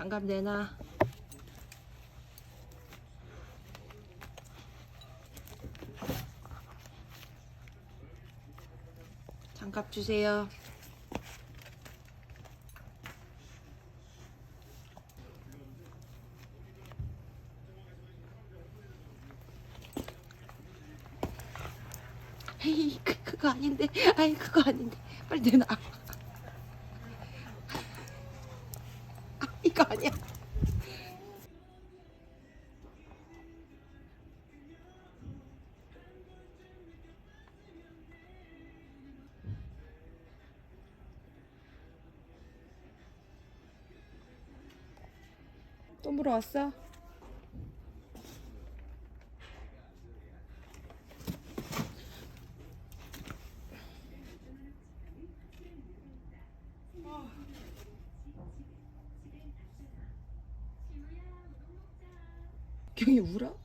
장갑 내놔. 장갑 주세요. 에이, 그거 아닌데. 아이, 그거 아닌데. 빨리 내놔. 이거 아니야. 또 물어왔어? 경이 울어?